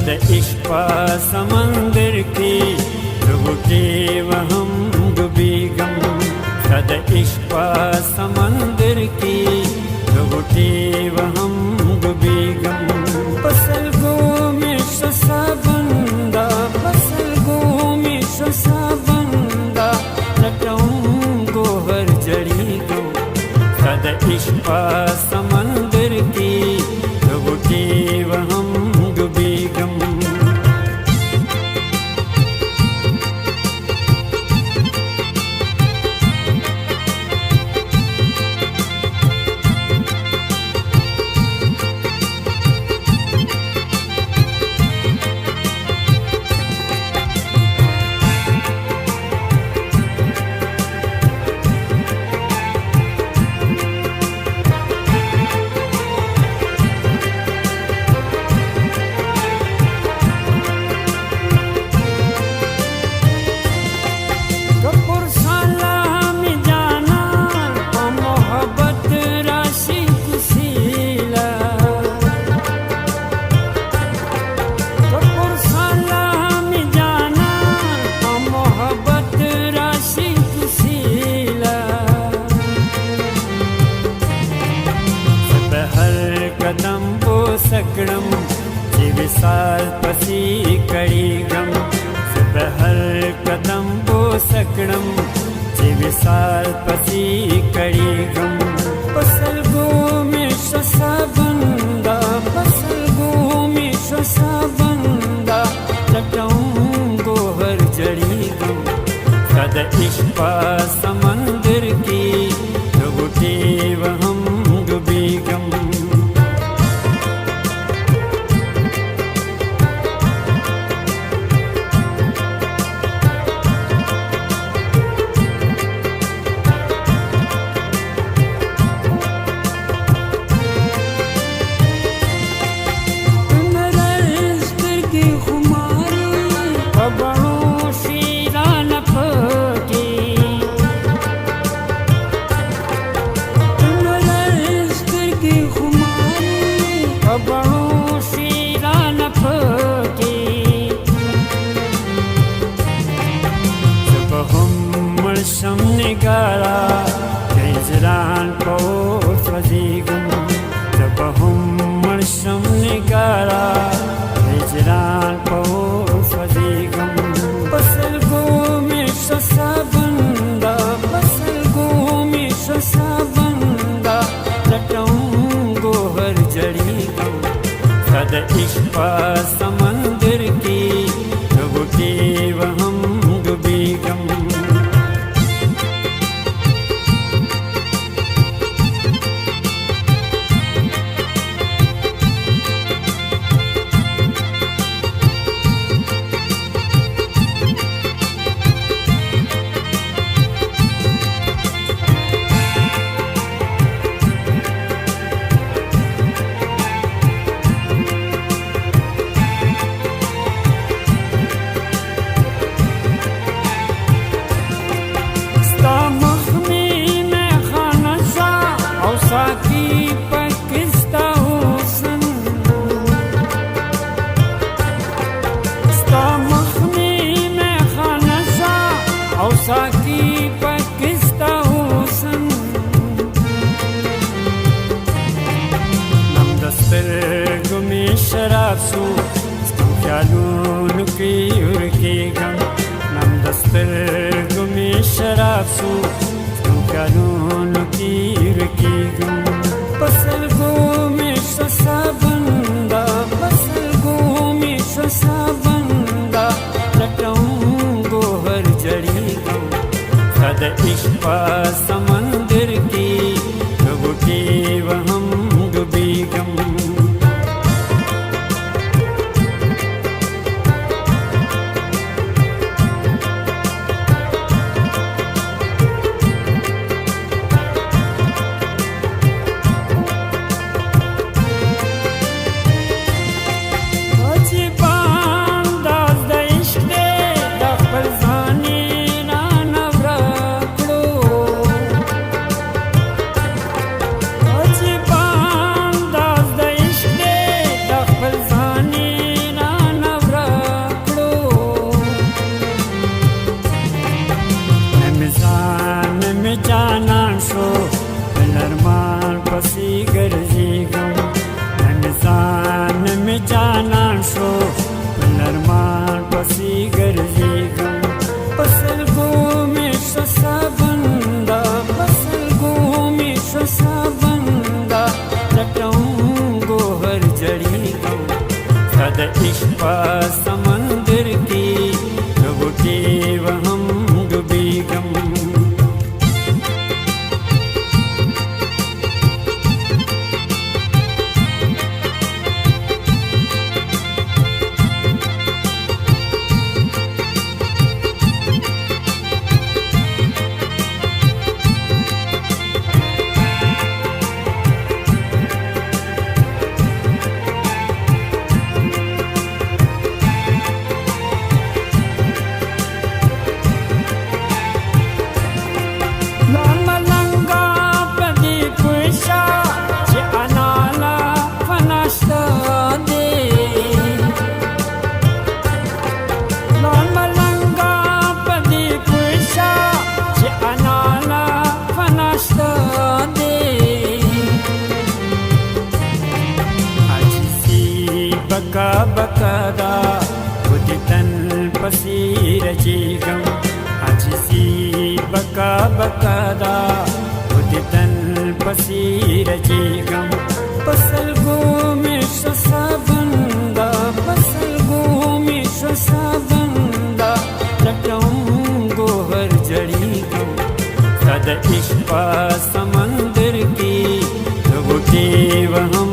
सद इश्क़ समंदर की डूबते वहम डूबी गम। सद इश्क़ समंदर की डूबते वहम डूबी गम। पसलगों में शसा बंदा, पसलगों में शसा बंदा, लटाऊं गोहर जड़ी गम। सद इश्क़ समंदर की डूबते वहम डूबी गम। सकड़म विसाल पसी कड़ी गम। हर कदम वो सकड़म विसाल पसी कड़ी गम। पसलगों में शसा बंदा, पसलगों में शसा बंदा, लटाऊं गोहर जड़ी गम। सद इश्क़ समंदर की डूबते वहम डूबी गम। गारा हिजरान पोस वजीगम। जब हम शमने गारा हिजरान पोस वजीगम। पसलगों में शसा बंदा, पसलगों में शसा बंदा, लटाऊं गोहर जड़ी गम। सद इश्क़ समंदर की डूबते वहम डूबी गम। साकी पकिस्ता हुसन, मखनी में खानसा और साकी पकिस्ता हुसन। नम दस्तर गुमी शराब सू ख्यालून की उर्की गम। नम दस्तर गुमी शराब सू ख्यालून की उर्की गम। पसलगों में शसा बंदा, पसलगों में शसा बंदा, लटाऊं गोहर जड़ी गम। सद इश्क़ समंदर की डूबते वहम डूबी गम। जड़ी गम सद इश्क समंदर की डूबते हम डूबी गम बका बकादा उदितन पसीर जीगम अजिसी बका बकादा उदितन पसीर जीगम पसल गोमे सबंदा पसल गोमे सबंदा लटम गोहर जड़ी गम सद इश्क समंदर की डूबते हम